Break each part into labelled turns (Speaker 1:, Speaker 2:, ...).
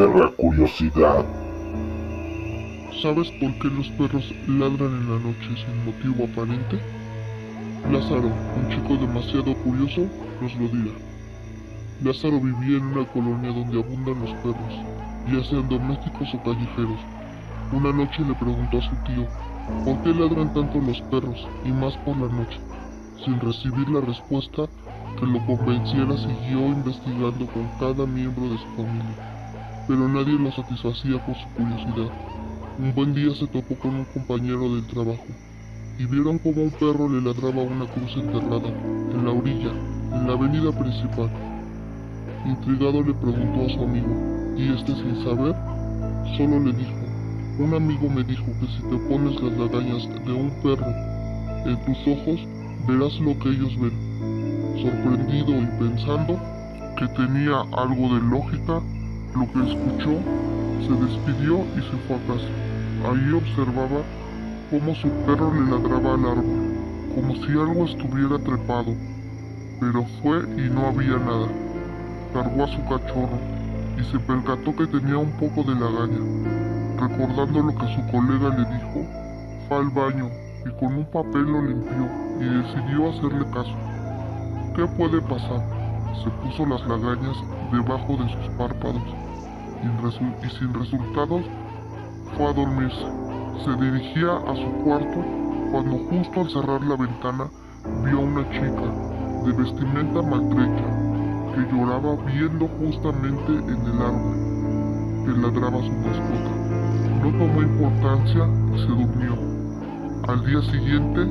Speaker 1: despierta curiosidad.
Speaker 2: ¿Sabes por qué los perros ladran en la noche sin motivo aparente? Lázaro, un chico demasiado curioso, nos lo dirá. Lázaro vivía en una colonia donde abundan los perros, ya sean domésticos o callejeros. Una noche le preguntó a su tío, ¿por qué ladran tanto los perros, y más por la noche? Sin recibir la respuesta que lo convenciera, siguió investigando con cada miembro de su familia, pero nadie lo satisfacía por su curiosidad. Un buen día se topó con un compañero del trabajo, y vieron cómo un perro le ladraba a una cruz enterrada, en la orilla, en la avenida principal. Intrigado le preguntó a su amigo, y este sin saber, solo le dijo, un amigo me dijo que si te pones las lagañas de un perro en tus ojos, verás lo que ellos ven. Sorprendido y pensando que tenía algo de lógica, lo que escuchó, se despidió y se fue a casa. Ahí observaba cómo su perro le ladraba al árbol, como si algo estuviera trepado, pero fue y no había nada. Cargó a su cachorro y se percató que tenía un poco de lagaña. Recordando lo que su colega le dijo, fue al baño y con un papel lo limpió y decidió hacerle caso. ¿Qué puede pasar? Se puso las lagañas debajo de sus párpados y sin resultados fue a dormirse. Se dirigía a su cuarto cuando justo al cerrar la ventana vio a una chica de vestimenta maltrecha que lloraba viendo justamente en el árbol que ladraba su mascota. No tomó importancia y se durmió. Al día siguiente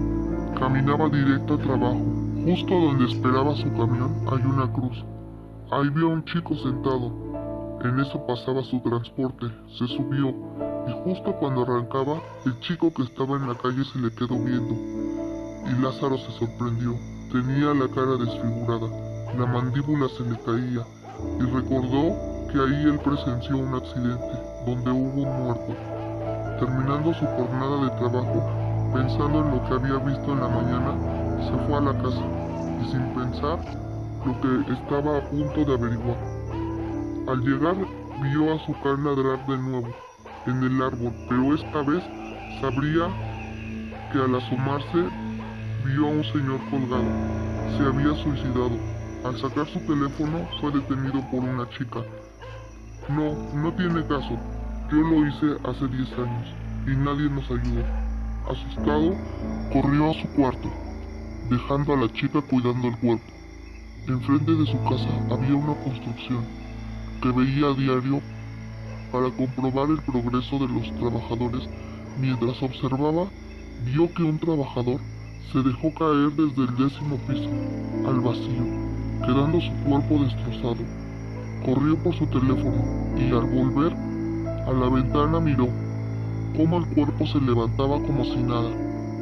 Speaker 2: caminaba directo al trabajo. Justo donde esperaba su camión hay una cruz. Ahí vio a un chico sentado. En eso pasaba su transporte. Se subió y justo cuando arrancaba, el chico que estaba en la calle se le quedó viendo. Y Lázaro se sorprendió. Tenía la cara desfigurada, la mandíbula se le caía y recordó que ahí él presenció un accidente donde hubo un muerto. Terminando su jornada de trabajo, pensando en lo que había visto en la mañana, se fue a la casa y sin pensar lo que estaba a punto de averiguar. Al llegar, vio a su can ladrar de nuevo en el árbol, pero esta vez sabría que al asomarse vio a un señor colgado. Se había suicidado. Al sacar su teléfono fue detenido por una chica. No, no tiene caso. Yo lo hice hace 10 años y nadie nos ayudó. Asustado, corrió a su cuarto, dejando a la chica cuidando el cuerpo. Enfrente de su casa había una construcción que veía a diario para comprobar el progreso de los trabajadores. Mientras observaba, vio que un trabajador se dejó caer desde el 10º piso al vacío, quedando su cuerpo destrozado. Corrió por su teléfono y al volver a la ventana miró cómo el cuerpo se levantaba como si nada,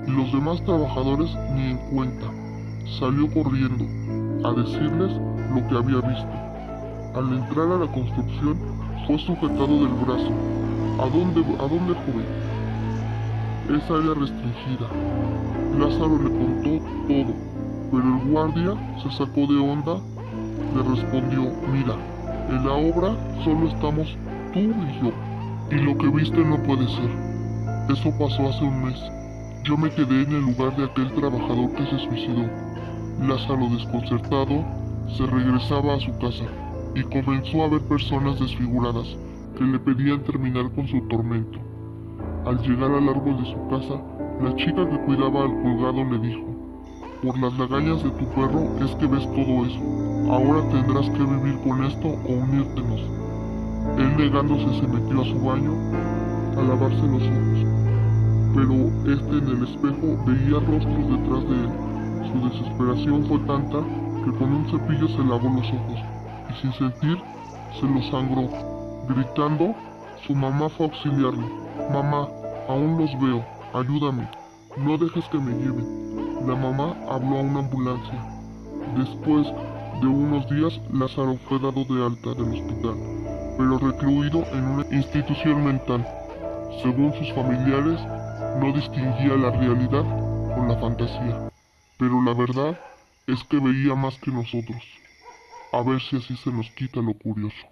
Speaker 2: y los demás trabajadores ni en cuenta. Salió corriendo a decirles lo que había visto. Al entrar a la construcción, fue sujetado del brazo. ¿A dónde, joven? Es área restringida. Lázaro le contó todo, pero el guardia se sacó de onda. Le respondió, mira, en la obra solo estamos tú y yo, y lo que viste no puede ser. Eso pasó hace un mes. Yo me quedé en el lugar de aquel trabajador que se suicidó. Lázaro, desconcertado, se regresaba a su casa y comenzó a ver personas desfiguradas que le pedían terminar con su tormento. Al llegar al árbol de su casa, la chica que cuidaba al colgado le dijo, por las lagañas de tu perro es que ves todo eso. Ahora tendrás que vivir con esto o unírtenos. Él negándose se metió a su baño a lavarse los ojos, pero en el espejo veía rostros detrás de él. Su desesperación fue tanta que con un cepillo se lavó los ojos y sin sentir se los sangró. Gritando, su mamá fue a auxiliarlo. Mamá, aún los veo, ayúdame, no dejes que me lleven. La mamá habló a una ambulancia. Después de unos días, Lázaro fue dado de alta del hospital, pero recluido en una institución mental. Según sus familiares, no distinguía la realidad con la fantasía, pero la verdad es que veía más que nosotros. A ver si así se nos quita lo curioso.